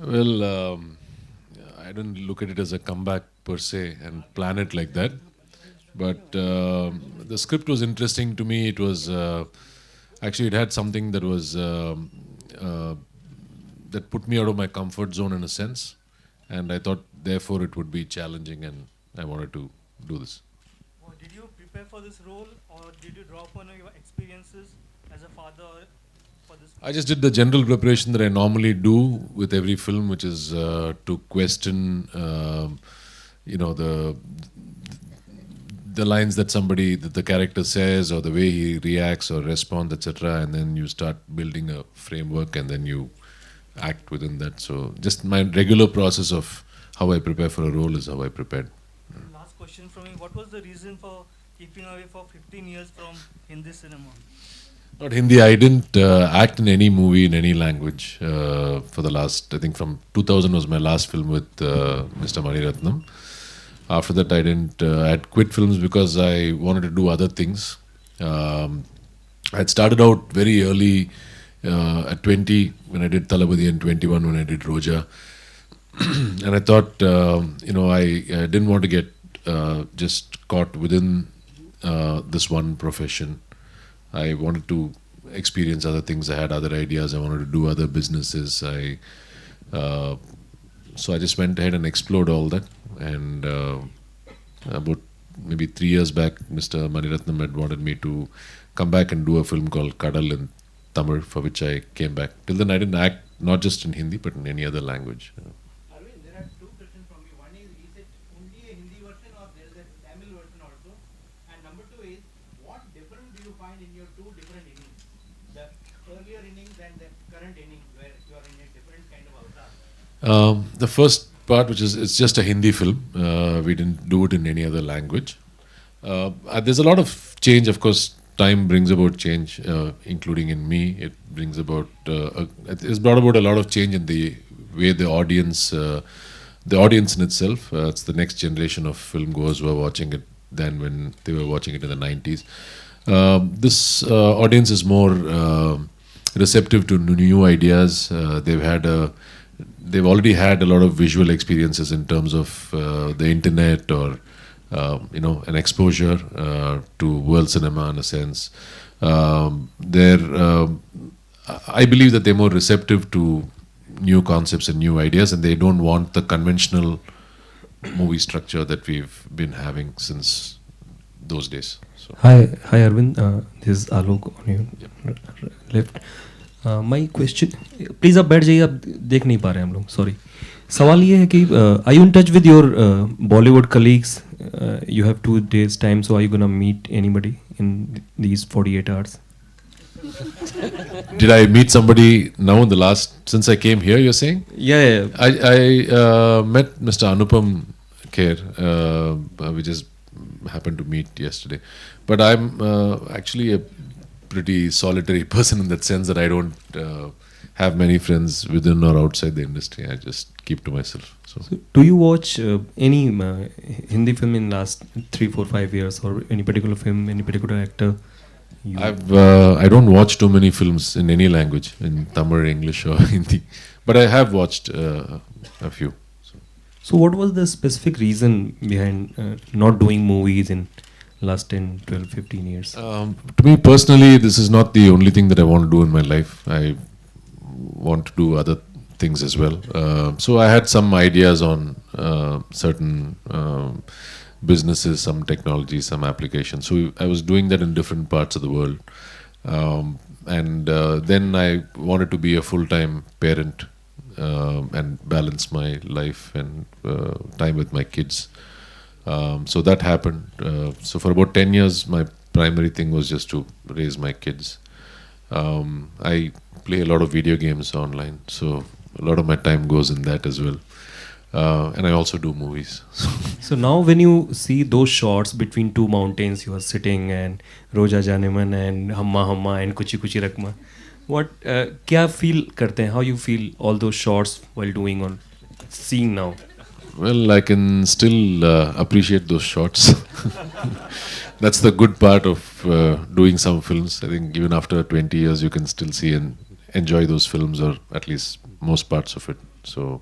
Well, I didn't look at it as a comeback per se and plan it like that. But the script was interesting to me. It was actually it had something that was uh, that put me out of my comfort zone in a sense, and I thought therefore it would be challenging, and I wanted to do this. Did you prepare for this role, or did you draw upon your experiences as a father for this? I just did the general preparation that I normally do with every film, which is to question, the lines that that the character says, or the way he reacts or responds, etc. And then you start building a framework, and then you act within that. So just my regular process of how I prepare for a role is how I prepared. Last question from me: what was the reason for keeping away for 15 years from Hindi cinema? Not Hindi. I didn't act in any movie in any language for the last. I think from 2000 was my last film with Mr. Maniratnam. After that, I didn't. I had quit films because I wanted to do other things. I had started out very early at 20 when I did Talabadi, and 21 when I did Roja. And I thought, I didn't want to get just caught within this one profession. I wanted to experience other things. I had other ideas. I wanted to do other businesses. So I just went ahead and explored all that. And about maybe 3 years back, Mr. Maniratnam had wanted me to come back and do a film called Kadal in Tamil, for which I came back. Till then, I didn't act not just in Hindi but in any other language. Arvind, there are two questions from me. One is it only a Hindi version or there is a Tamil version also? And number two is, what difference do you find in your two different innings? The earlier innings and the current innings where you are in a different kind of avatar. The first part, which is it's just a Hindi film. We didn't do it in any other language. There's a lot of change, of course. Time brings about change, including in me. It brings about. It's brought about a lot of change in the way the audience in itself. It's the next generation of film goers who are watching it than when they were watching it in the 90s. This audience is more receptive to new ideas. They've already had a lot of visual experiences in terms of the internet, or an exposure to world cinema in a sense. I believe that they're more receptive to new concepts and new ideas, and they don't want the conventional movie structure that we've been having since those days. So. Hi Arvind. This is Alok on your left. My question, please आप बैठ जाइए, आप देख नहीं पा रहे हैं हम लोग, सॉरी. सवाल ये है कि are you in touch with your Bollywood colleagues? You have 2 days time, so are you gonna meet anybody in these 48 hours? Did I meet somebody now in the since I came here, you're saying? Yeah. I met Mr. Anupam Kher. We just happened to meet yesterday. But I'm actually a pretty solitary person in that sense that I don't have many friends within or outside the industry. I just keep to myself. So Do you watch any Hindi film in last 3, 4, 5 years, or any particular film, any particular actor? I don't watch too many films in any language, in Tamil, English or Hindi, but I have watched a few. So what was the specific reason behind not doing movies in last 10, 12, 15 years? To me personally, this is not the only thing that I want to do in my life. I want to do other things as well. So I had some ideas on certain businesses, some technology, some applications. So I was doing that in different parts of the world. And then I wanted to be a full-time parent and balance my life and time with my kids. So that happened. So for about 10 years, my primary thing was just to raise my kids. I play a lot of video games online, so a lot of my time goes in that as well. And I also do movies. So now when you see those shots between two mountains, you are sitting and Roja Janeman and Hamma Hamma and Kuchi Kuchi Rakma, what क्या feel करते हैं? How you feel all those shots while doing or seeing now? Well, I can still appreciate those shots. That's the good part of doing some films. I think even after 20 years, you can still see and enjoy those films, or at least most parts of it. So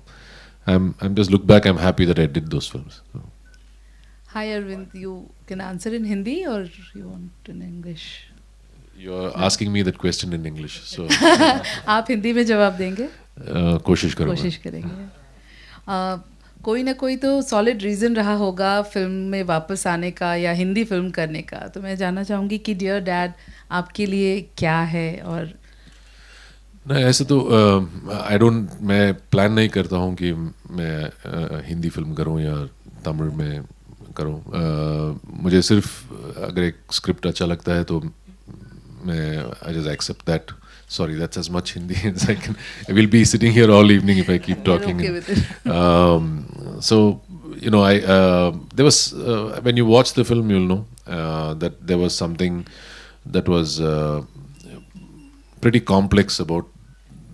I'm just look back, I'm happy that I did those films. So. Hi Arvind, you can answer in Hindi or you want in English? You're asking me that question in English, so आप हिंदी में जवाब देंगे? कोशिश करूँगा. कोशिश करेंगे. कोई ना कोई तो सॉलिड रीज़न रहा होगा फिल्म में वापस आने का या हिंदी फिल्म करने का, तो मैं जानना चाहूँगी कि डियर डैड आपके लिए क्या है. और नहीं, ऐसे तो मैं प्लान नहीं करता हूँ कि मैं हिंदी फिल्म करूँ या तमिल में करूँ. मुझे सिर्फ अगर एक स्क्रिप्ट अच्छा लगता है तो I just accept that. Sorry, that's as much Hindi as I can. I will be sitting here all evening if I keep talking. You're okay with it. So, you know, there was, when you watch the film, you'll know that there was something that was pretty complex about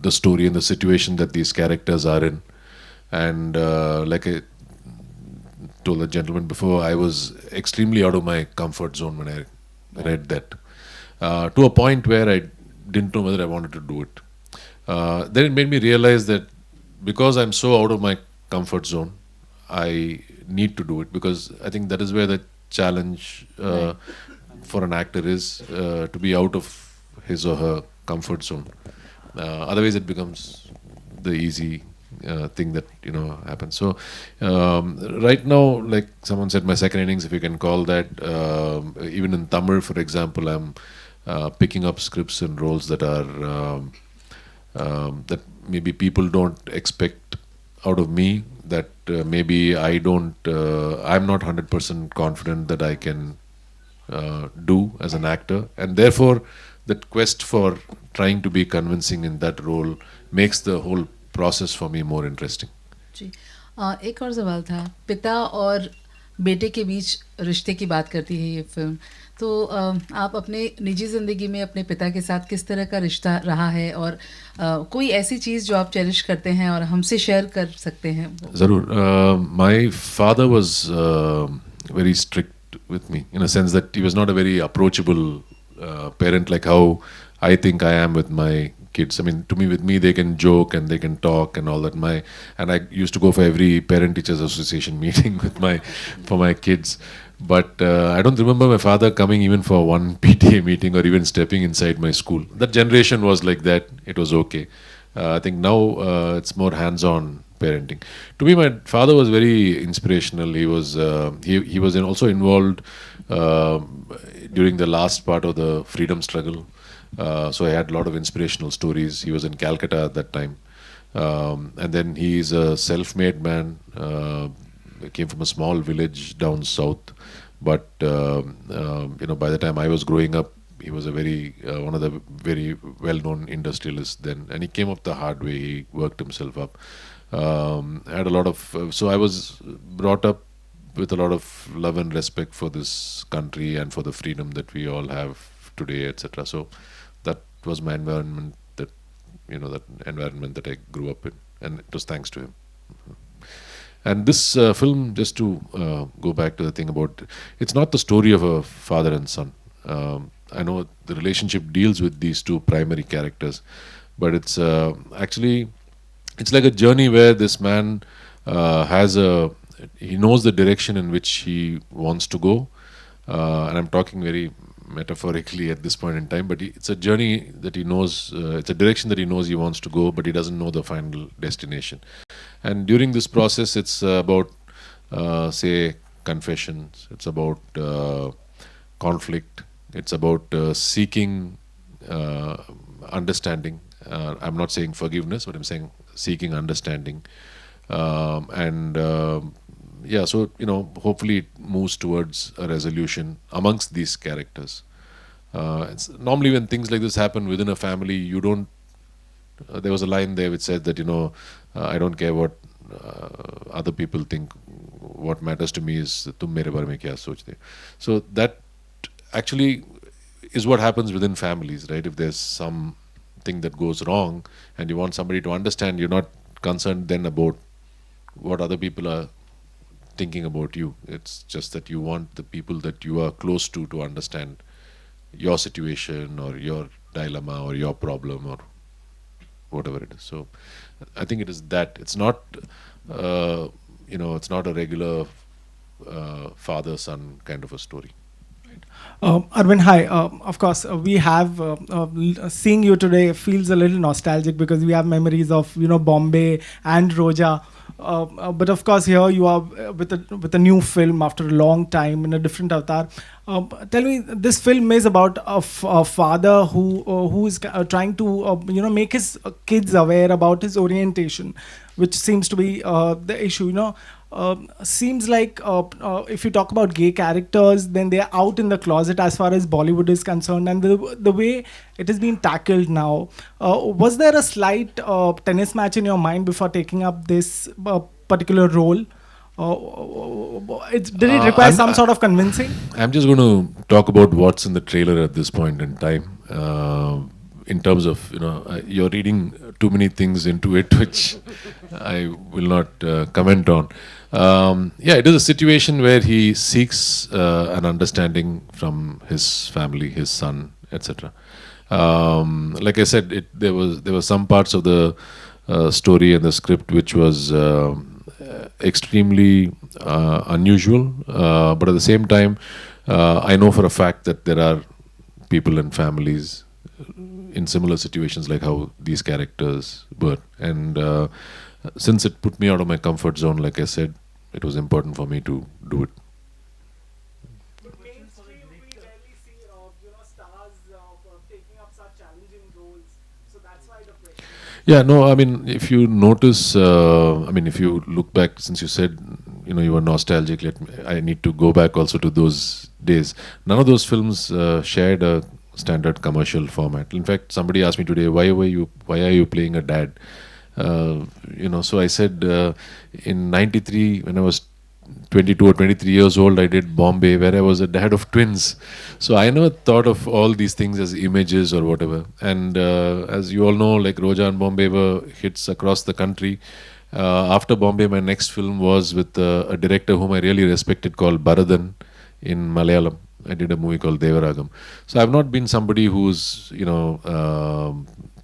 the story and the situation that these characters are in. And like I told the gentleman before, I was extremely out of my comfort zone when I read that. To a point where I didn't know whether I wanted to do it. Then it made me realize that because I'm so out of my comfort zone, I need to do it, because I think that is where the challenge for an actor is, to be out of his or her comfort zone. Otherwise it becomes the easy thing that, you know, happens. So right now, like someone said, my second innings, if you can call that, even in Tamil, for example, I'm picking up scripts and roles that are that maybe people don't expect out of me, that maybe I'm not 100% confident that I can do as an actor, and therefore that quest for trying to be convincing in that role makes the whole process for me more interesting. जी, एक और सवाल था. पिता और बेटे के बीच रिश्ते की बात करती है ये फिल्म. तो आप अपने निजी ज़िंदगी में अपने पिता के साथ किस तरह का रिश्ता रहा है, और कोई ऐसी चीज़ जो आप चेरिश करते हैं और हमसे शेयर कर सकते हैं? ज़रूर. My father was very strict with me, in a sense that he was not a very approachable parent like how I think I am with my kids. I mean, with me they can joke and they can talk and all that. And I used to go for every parent teachers association meeting for my kids. But I don't remember my father coming even for one PTA meeting or even stepping inside my school. That generation was like that. It was okay. I think now it's more hands-on parenting. To me, my father was very inspirational. He was also involved during the last part of the freedom struggle. So I had a lot of inspirational stories. He was in Calcutta at that time. And then he's a self-made man. Came from a small village down south. But, you know, by the time I was growing up, he was one of the very well-known industrialists then. And he came up the hard way. He worked himself up. Had a lot of... so I was brought up with a lot of love and respect for this country and for the freedom that we all have today, etc. So that was my environment, that environment that I grew up in, and it was thanks to him. And this film, just to go back to the thing about, it's not the story of a father and son. I know the relationship deals with these two primary characters, but it's actually, it's like a journey where this man he knows the direction in which he wants to go, and I'm talking very metaphorically at this point in time, but it's a journey that he knows, it's a direction that he knows he wants to go, but he doesn't know the final destination. And during this process, it's about, say, confessions, it's about conflict, it's about seeking understanding. I'm not saying forgiveness, but I'm saying seeking understanding. Yeah, so, you know, hopefully it moves towards a resolution amongst these characters. It's normally when things like this happen within a family, you don't... there was a line there which said that, you know, I don't care what other people think. What matters to me is tum mere bare mein kya sochte. So that actually is what happens within families, right? If there's something that goes wrong and you want somebody to understand, you're not concerned then about what other people are thinking about you. It's just that you want the people that you are close to understand your situation or your dilemma or your problem or whatever it is. So I think it is that. It's not, it's not a regular father-son kind of a story. Arvind, hi. Of course, we have seeing you today feels a little nostalgic because we have memories of Bombay and Roja. But of course, here you are with a new film after a long time in a different avatar. Tell me, this film is about a father who is trying to make his kids aware about his orientation, which seems to be the issue. Seems like if you talk about gay characters, then they are out in the closet as far as Bollywood is concerned, and the way it is being tackled now. Was there a slight tennis match in your mind before taking up this particular role? Did it require some sort of convincing? I'm just going to talk about what's in the trailer at this point in time. In terms of, you're reading too many things into it, which I will not comment on. It is a situation where he seeks an understanding from his family, his son, etc. Like I said, there were some parts of the story and the script which was extremely unusual, but at the same time, I know for a fact that there are people and families in similar situations like how these characters were, and since it put me out of my comfort zone, like I said, it was important for me to do it. But mainstream, we rarely see stars taking up such challenging roles, so that's why the question. Yeah, no, I mean, if you notice, if you look back, since you said, you were nostalgic, I need to go back also to those days. None of those films shared a standard commercial format. In fact, somebody asked me today, why are you playing a dad? So I said, in '93, when I was 22 or 23 years old, I did Bombay, where I was a dad of twins. So I never thought of all these things as images or whatever. And as you all know, like Roja and Bombay were hits across the country. After Bombay, my next film was with a director whom I really respected called Baradan in Malayalam. I did a movie called Devaragam. So I've not been somebody who's,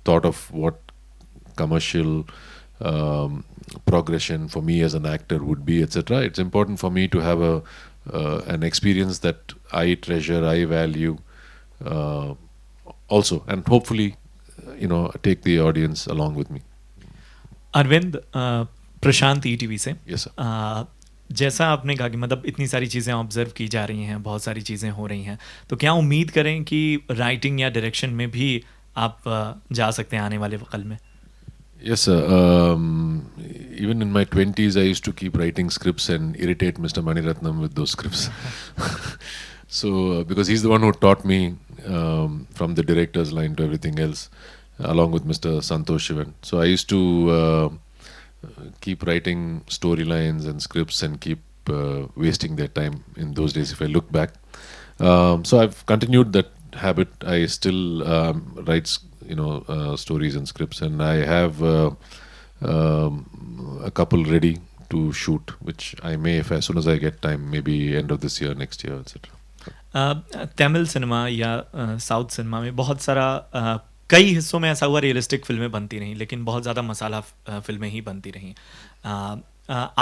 thought of what commercial progression for me as an actor would be, etc. It's important for me to have an experience that I treasure, I value also, and hopefully, take the audience along with me. Arvind, Prashant ETV से. Yes, sir. जैसा आपने कहा कि मतलब इतनी सारी चीज़ें observe की जा रही हैं, बहुत सारी चीज़ें हो रही हैं, तो क्या उम्मीद करें कि राइटिंग या डायरेक्शन में भी आप जा सकते हैं आने वाले वक्त में? Yes, sir. Even in my 20s, I used to keep writing scripts and irritate Mr. Maniratnam with those scripts. So, because he's the one who taught me from the director's line to everything else, along with Mr. Santosh Shivan. So I used to keep writing storylines and scripts and keep wasting their time in those days if I look back. So I've continued that habit. I still write stories and scripts, and I have a couple ready to shoot, which I may, if as soon as I get time, maybe end of this year, next year, etc. Tamil cinema या south cinema में बहुत सारा कई हिस्सों में ऐसा हुआ realistic फिल्में बनती रहीं, लेकिन बहुत ज़्यादा मसाला फिल्में ही बनती रहीं.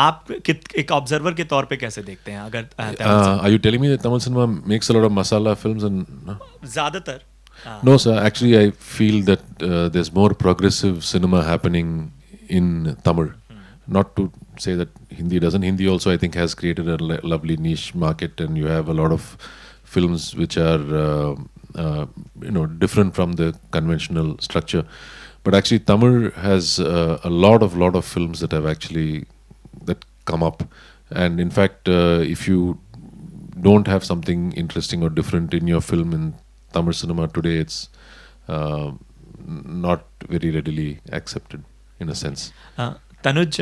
आप एक ऑब्जर्वर के तौर पे कैसे देखते हैं? अगर Are you telling me that Tamil cinema makes a lot of masala films? And ज़्यादातर No, sir. Actually, I feel that there's more progressive cinema happening in Tamil. Not to say that Hindi doesn't. Hindi also, I think, has created a lovely niche market, and you have a lot of films which are, different from the conventional structure. But actually, Tamil has a lot of films that have actually that come up. And in fact, if you don't have something interesting or different in your film in Tamil cinema today, it's not very readily accepted in a sense. Tanuj,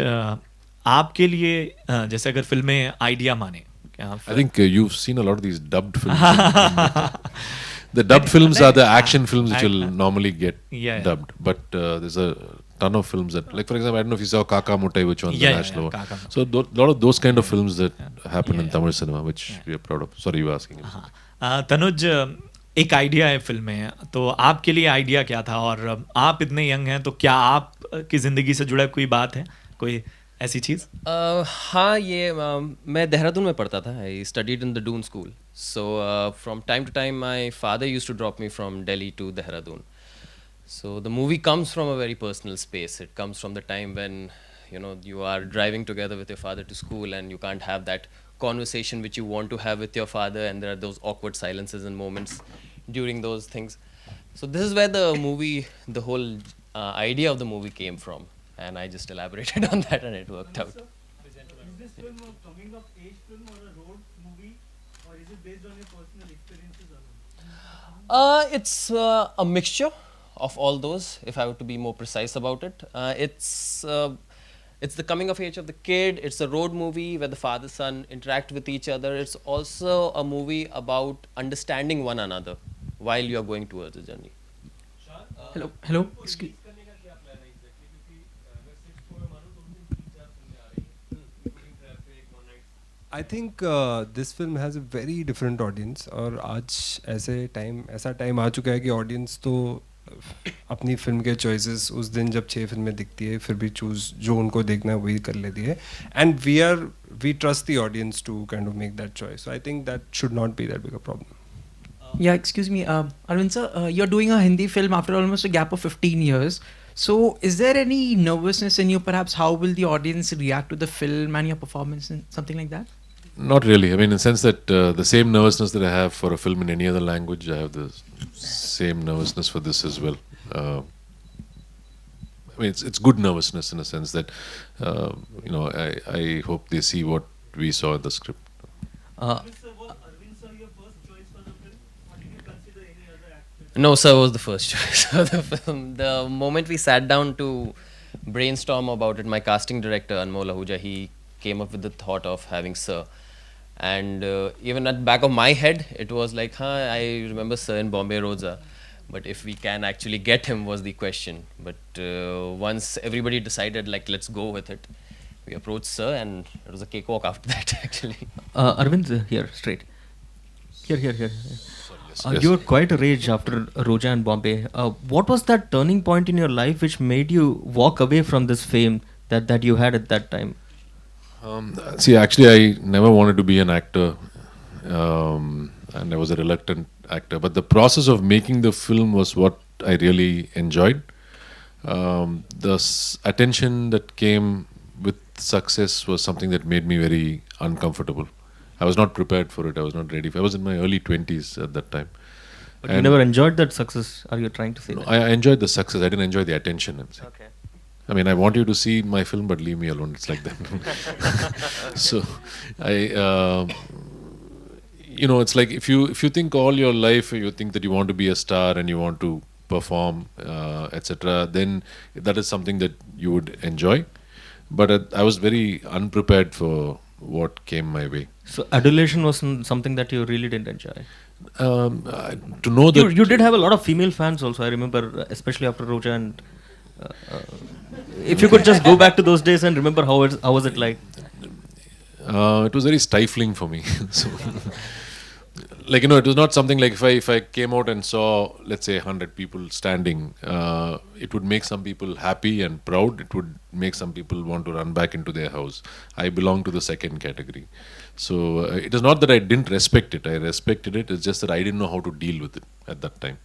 आपके लिए जैसे अगर फिल्में idea माने, I think you've seen a lot of these dubbed films. The dubbed films are the action films which will normally get dubbed, but there's a ton of films that, like for example, I don't know if you saw Kaka Muttai, which won the national award. So a lot of those kind of films that happen in Tamil cinema, which we are proud of. Sorry, you were asking. Tanuj, एक idea है film में, तो आपके लिए idea क्या था? और आप इतने यंग हैं, तो क्या आप की ज़िंदगी से जुड़ा कोई बात है, कोई ऐसी चीज़? हाँ, ये मैं देहरादून में पढ़ता था. I studied in the Doon school. So from time to time my father used to drop me from Delhi to Dehradun. So the movie comes from a very personal space. It comes from the time when you are driving together with your father to school, and you can't have that conversation which you want to have with your father, and there are those awkward silences and moments during those things. So this is where the whole idea of the movie came from, and I just elaborated on that, and it worked out. Is this film a coming of age film or a road movie, or is it based on your personal experiences alone? It's a mixture of all those, if I were to be more precise about it. It's the coming of age of the kid. It's a road movie where the father son interact with each other. It's also a movie about understanding one another while you are going towards the journey. Hello. Excuse. I think this film has a very different audience. और आज ऐसा time आ चुका है कि audience तो अपनी film के choices उस दिन जब 6 फिल्में दिखती है फिर भी चूज जो उनको देखना है वही कर लेती है. And we trust the audience to kind of make that choice. So I think that should not be that big a problem. Yeah, excuse me, Arvind sir, you're doing a Hindi film after almost a gap of 15 years. So, is there any nervousness in you? Perhaps how will the audience react to the film and your performance and something like that? Not really. I mean, in the sense that the same nervousness that I have for a film in any other language, I have the same nervousness for this as well. I mean, it's good nervousness in a sense that I hope they see what we saw in the script. Was Arvind sir your first choice for the film, or did you consider any other actor? No, sir was the first choice of the film. The moment we sat down to brainstorm about it, my casting director Anmol Ahuja, he came up with the thought of having Sir. And even at the back of my head, it was like, I remember Sir in Bombay Rosa. But if we can actually get him was the question. But once everybody decided, like, let's go with it, we approached Sir, and it was a cakewalk after that, actually. Arvind, here, straight. Here. Yes. You were quite a rage after Roja and Bombay. What was that turning point in your life which made you walk away from this fame that you had at that time? See, actually, I never wanted to be an actor, and I was a reluctant actor. But the process of making the film was what I really enjoyed. The attention that came with success was something that made me very uncomfortable. I was not prepared for it. I was not ready. I was in my early 20s at that time. But you never enjoyed that success. Are you trying to say that? I enjoyed the success. I didn't enjoy the attention. I'm saying. Okay. I mean, I want you to see my film, but leave me alone. It's like that. So, it's like if you think all your life, you think that you want to be a star and you want to perform, etc., then that is something that you would enjoy. But I was very unprepared for what came my way. So adulation was something that you really didn't enjoy. To know that you did have a lot of female fans also. I remember, especially after Roja and. If you could just go back to those days and remember how was it like? It was very stifling for me. So, like, it was not something like if I came out and saw, let's say, 100 people standing, it would make some people happy and proud. It would make some people want to run back into their house. I belong to the second category. So it is not that I didn't respect it. I respected it. It's just that I didn't know how to deal with it at that time.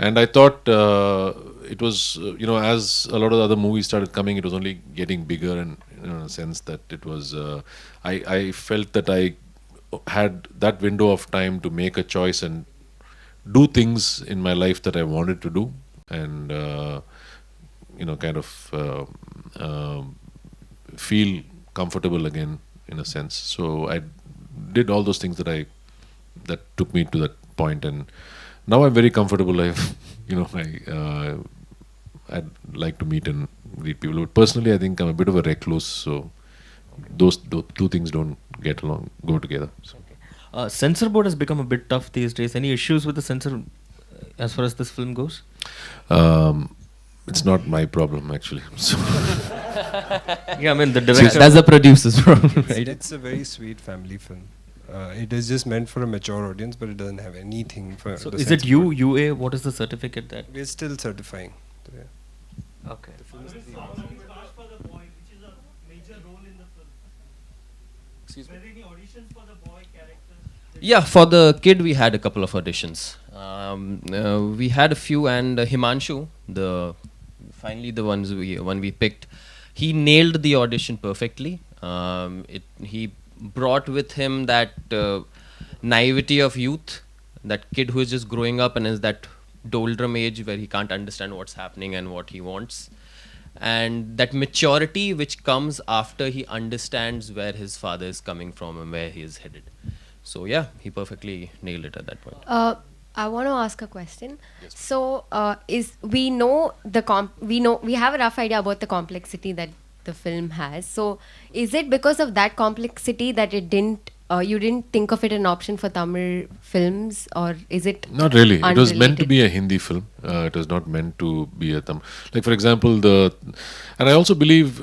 And I thought it was, as a lot of other movies started coming, it was only getting bigger, and in a sense that it was, I felt that I had that window of time to make a choice and do things in my life that I wanted to do, and kind of feel comfortable again in a sense. So I did all those things that took me to that point, and now I'm very comfortable. I'd like to meet and greet people, but personally I think I'm a bit of a recluse, so those two things don't go together. So. Censor board has become a bit tough these days. Any issues with the censor as far as this film goes? It's not my problem, actually. So. Yeah, I mean, that's the producer's problem, right? It's a very sweet family film. It is just meant for a mature audience, but it doesn't have anything for. So the is sense it you, of- UA? What is the certificate that? We're still certifying. So, yeah. Okay. Cast for the boy, which is a major role in the film. Excuse me? Were there any auditions for the boy characters? Yeah, for the kid we had a couple of auditions. We had a few, and Himanshu, finally the one we picked, he nailed the audition perfectly. He brought with him that naivety of youth, that kid who is just growing up and is that doldrum age where he can't understand what's happening and what he wants, and that maturity which comes after he understands where his father is coming from and where he is headed. So yeah, he perfectly nailed it at that point. I want to ask a question. So, we have a rough idea about the complexity that the film has. So, is it because of that complexity that you didn't think of it an option for Tamil films, or is it Not really. It was meant to unrelated? be a Hindi film. It was not meant to be a Tamil. Like for example, and I also believe,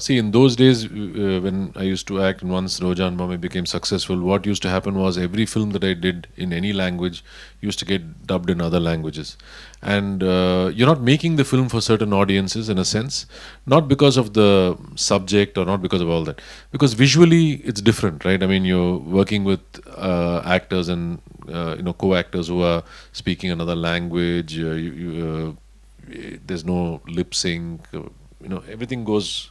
see, in those days when I used to act, and once Roja and Bombay became successful, what used to happen was every film that I did in any language used to get dubbed in other languages. And you're not making the film for certain audiences in a sense, not because of the subject or not because of all that, because visually it's different, right? I mean, you're working with actors and co-actors who are speaking another language. There's no lip sync. Everything goes.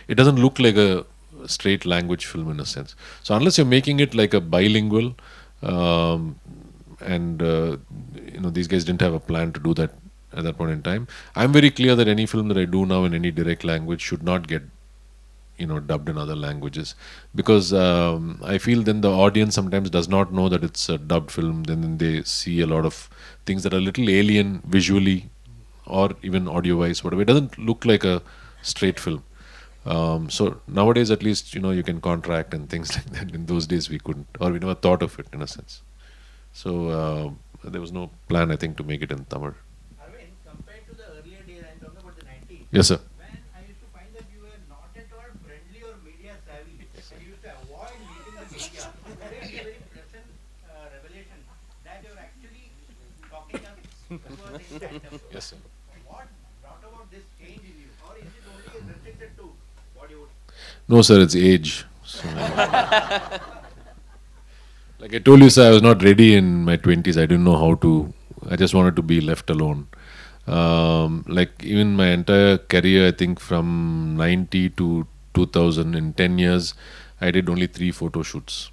It doesn't look like a straight language film in a sense. So unless you're making it like a bilingual, and these guys didn't have a plan to do that at that point in time. I'm very clear that any film that I do now in any direct language should not get dubbed in other languages, because I feel then the audience sometimes does not know that it's a dubbed film. Then they see a lot of things that are a little alien visually or even audio wise, whatever. It doesn't look like a straight film. So nowadays at least you can contract and things like that. In those days we couldn't, or we never thought of it in a sense. So there was no plan, I think, to make it in Tamil. Arvind, compared to the earlier days, I'm talking about the 90s. Yes, sir. When I used to find that you were not at all friendly or media savvy, and you used to avoid meeting the media. Today it's a very pleasant revelation that you're actually talking us towards the stand-up. Yes, sir. What brought about this change in you, or is it only restricted to Bollywood? No, sir, it's age. So, like I told you, sir, I was not ready in my 20s. I didn't know how to. I just wanted to be left alone. Like even my entire career, I think from 90 to 2000, in 10 years, I did only 3 photo shoots.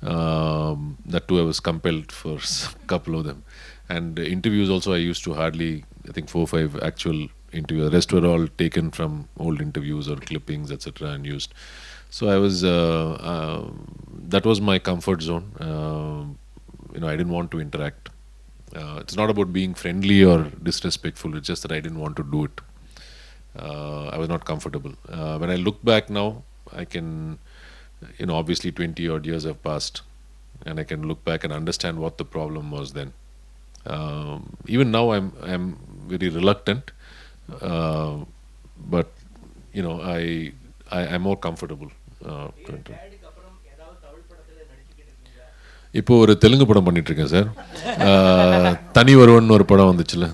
That too, I was compelled for a couple of them. And interviews also, I used to hardly, I think 4 or 5 actual interviews. The rest were all taken from old interviews or clippings, etc., and used. So I was, that was my comfort zone. I didn't want to interact. It's not about being friendly or disrespectful. It's just that I didn't want to do it. I was not comfortable. When I look back now, I can, obviously 20 odd years have passed, and I can look back and understand what the problem was then. Even now, I'm very reluctant, but I'm more comfortable. To interact. டேடுக்கு அப்புறம் ஏதாவது தமிழ் படத்துல நடிச்சுக்கிட்டு இருக்கீங்களா? இப்போ ஒரு தெலுங்கு படம் பண்ணிட்டு இருக்கேன் சார். தனி ஒருவன் ஒரு படம் வந்துச்சுல,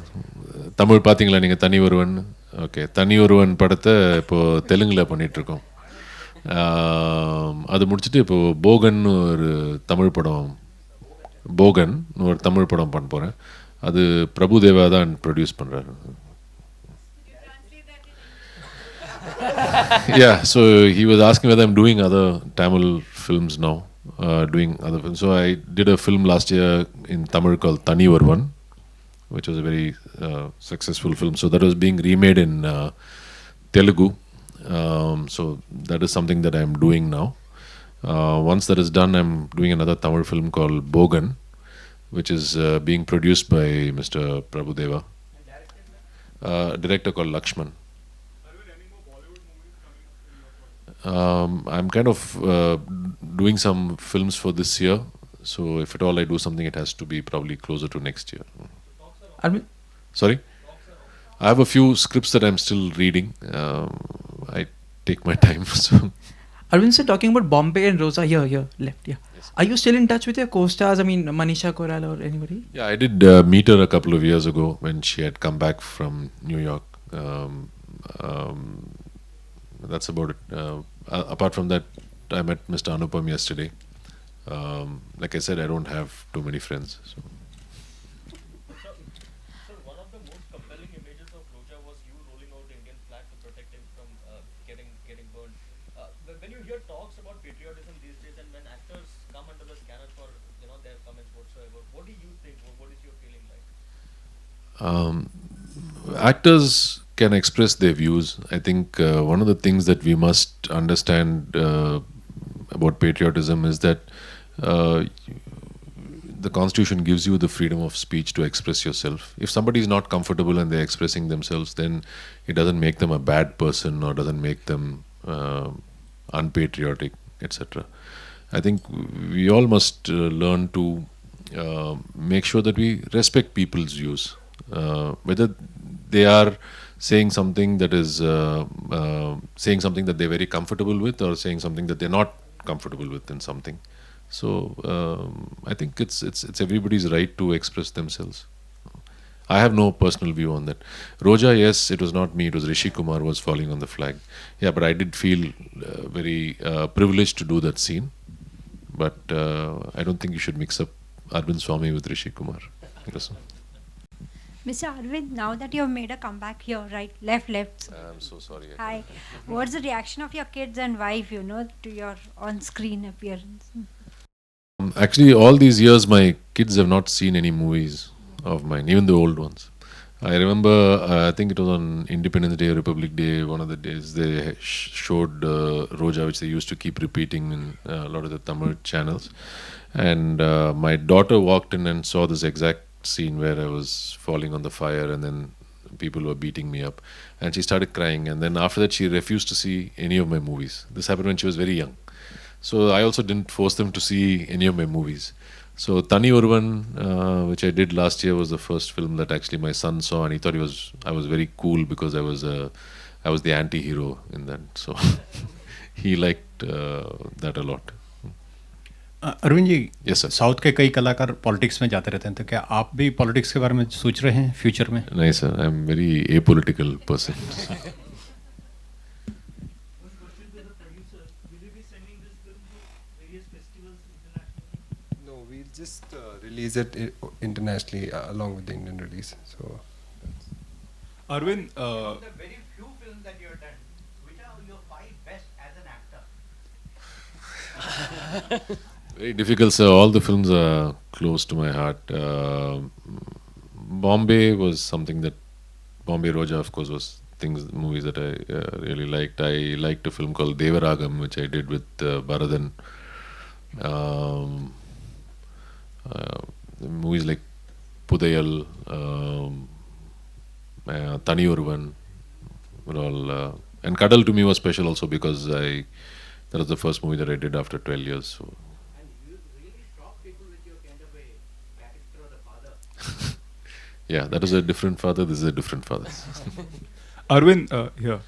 தமிழ் பார்த்தீங்களா நீங்கள்? தனி ஒருவன். ஓகே, தனி ஒருவன் படத்தை இப்போ தெலுங்கில் பண்ணிட்டு இருக்கோம். அது முடிச்சுட்டு இப்போ போகன்னு ஒரு தமிழ் படம், போகன் ஒரு தமிழ் படம் பண்ண போகிறேன். அது பிரபுதேவா தான் ப்ரொடியூஸ் பண்ணுறாரு. Yeah, so he was asking whether I'm doing other Tamil films now, doing other films. So I did a film last year in Tamil called Thani Varvan, which was a very successful film. So that was being remade in Telugu. So that is something that I'm doing now. Once that is done, I'm doing another Tamil film called Bogan, which is being produced by Mr. Prabhudeva. Director called Lakshman. I'm kind of doing some films for this year. So if at all I do something, it has to be probably closer to next year. Sorry? I have a few scripts that I'm still reading. I take my time. So Arvind sir, talking about Bombay and Rosa, here, left, yeah. Are you still in touch with your co-stars? I mean, Manisha Koirala or anybody? Yeah, I did meet her a couple of years ago when she had come back from New York. That's about it. Apart from that, I met Mr. Anupam yesterday. Like I said, I don't have too many friends. So. Sir, one of the most compelling images of Roja was you rolling out the Indian flag to protect him from getting burned. When you hear talks about patriotism these days, and when actors come under the scanner for their comments whatsoever, what do you think? What is your feeling like? Actors can express their views. I think one of the things that we must understand about patriotism is that the Constitution gives you the freedom of speech to express yourself. If somebody is not comfortable and they're expressing themselves, then it doesn't make them a bad person or doesn't make them unpatriotic, etc. I think we all must learn to make sure that we respect people's views, whether they are saying something that is saying something that they're very comfortable with, or saying something that they're not comfortable with in something. So I think it's everybody's right to express themselves. I have no personal view on that. Roja, yes, it was not me, it was Rishi Kumar who was falling on the flag. Yeah, but I did feel very privileged to do that scene. But I don't think you should mix up Arvind Swamy with Rishi Kumar. Yes. Mr. Arvind, now that you have made a comeback here, right, left. I'm so sorry. Hi. What's the reaction of your kids and wife, to your on-screen appearance? Actually, all these years, my kids have not seen any movies of mine, even the old ones. I remember, I think it was on Independence Day, Republic Day, one of the days, they showed Roja, which they used to keep repeating in a lot of the Tamil channels. And my daughter walked in and saw this exact scene where I was falling on the fire and then people were beating me up. And she started crying. And then after that, she refused to see any of my movies. This happened when she was very young. So I also didn't force them to see any of my movies. So Tani Urvan, which I did last year, was the first film that actually my son saw, and he thought I was very cool because I was the anti-hero in that. So he liked that a lot. Arvind ji, yes sir, south के कई कलाकार politics में जाते रहते हैं, तो क्या आप भी पॉलिटिक्स के बारे में सोच रहे हैं फ्यूचर में? नहीं sir, I am very apolitical person. Just release it internationally along with the Indian release. So, Arvind, the very few films that you have done, which are your 5 best as an actor? Very difficult, sir. All the films are close to my heart. Bombay was something that Bombay Roja, of course, was movies that I really liked. I liked a film called Devaragam, which I did with Bharadan. Movies like Pudayal, Tani Urvan were all, and Kadal to me was special also because that was the first movie that I did after 12 years. So. And you really shock people with your kind of a character of the father. Yeah, that is a different father. This is a different father. Arvind, here.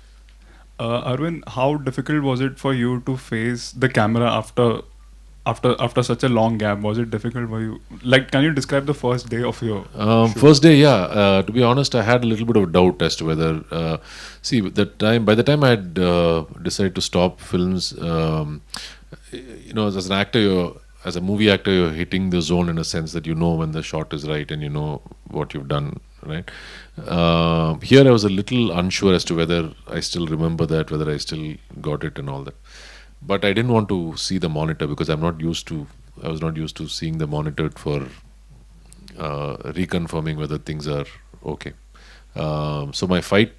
Arvind, how difficult was it for you to face the camera after such a long gap? Was it difficult for you? Like, can you describe the first day of your shoot? First day, yeah. To be honest, I had a little bit of doubt as to whether. By the time I had decided to stop films, as an actor, as a movie actor, you're hitting the zone in a sense that you know when the shot is right and you know what you've done, right? Here, I was a little unsure as to whether I still remember that, whether I still got it and all that. But I didn't want to see the monitor because I was not used to seeing the monitor for reconfirming whether things are okay. So my fight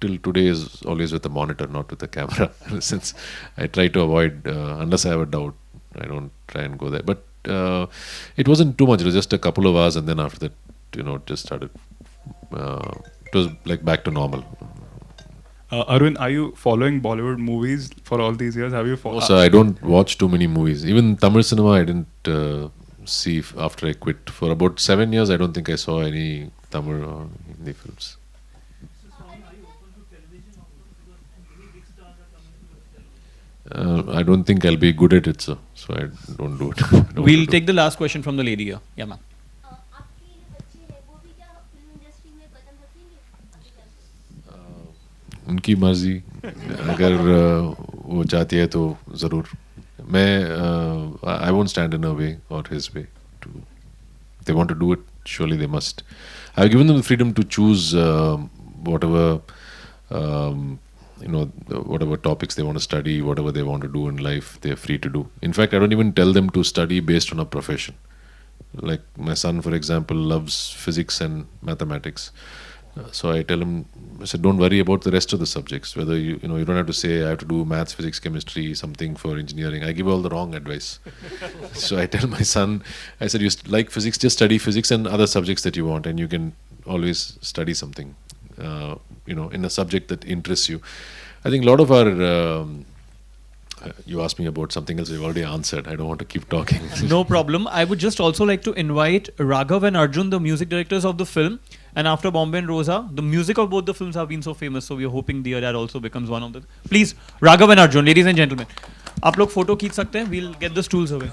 till today is always with the monitor, not with the camera. Since I try to avoid, unless I have a doubt, I don't try and go there. But it wasn't too much. It was just a couple of hours, and then after that, it just started. It was like back to normal. Arvind, are you following Bollywood movies for all these years? Have you followed? No, sir, I don't watch too many movies. Even Tamil cinema, I didn't see after I quit. For about 7 years, I don't think I saw any Tamil or Hindi films. I don't think I'll be good at it, so I don't do it. I don't want We'll to do take the last question from the lady here. Yeah, ma'am. उनकी मर्जी अगर वो चाहती है तो ज़रूर मैं I won't stand in her way or his way. If they want to do it, surely they must. I've given them the freedom to choose whatever whatever topics they want to study, whatever they want to do in life, they're free to do. In fact, I don't even tell them to study based on a profession. Like my son, for example, loves physics and mathematics. So I tell him, I said, don't worry about the rest of the subjects. Whether you don't have to say I have to do maths, physics, chemistry, something for engineering. I give all the wrong advice. So I tell my son, I said, you like physics, just study physics and other subjects that you want, and you can always study something, in a subject that interests you. I think a lot of our you asked me about something else I've already answered. I don't want to keep talking. No problem. I would just also like to invite Raghav and Arjun, the music directors of the film. And after Bombay and Rosa, the music of both the films have been so famous. So we are hoping Dear Dad also becomes one of them. Please, Raghav and Arjun, ladies and gentlemen. आप लोग photo खींच सकते हैं. We'll get the stools away.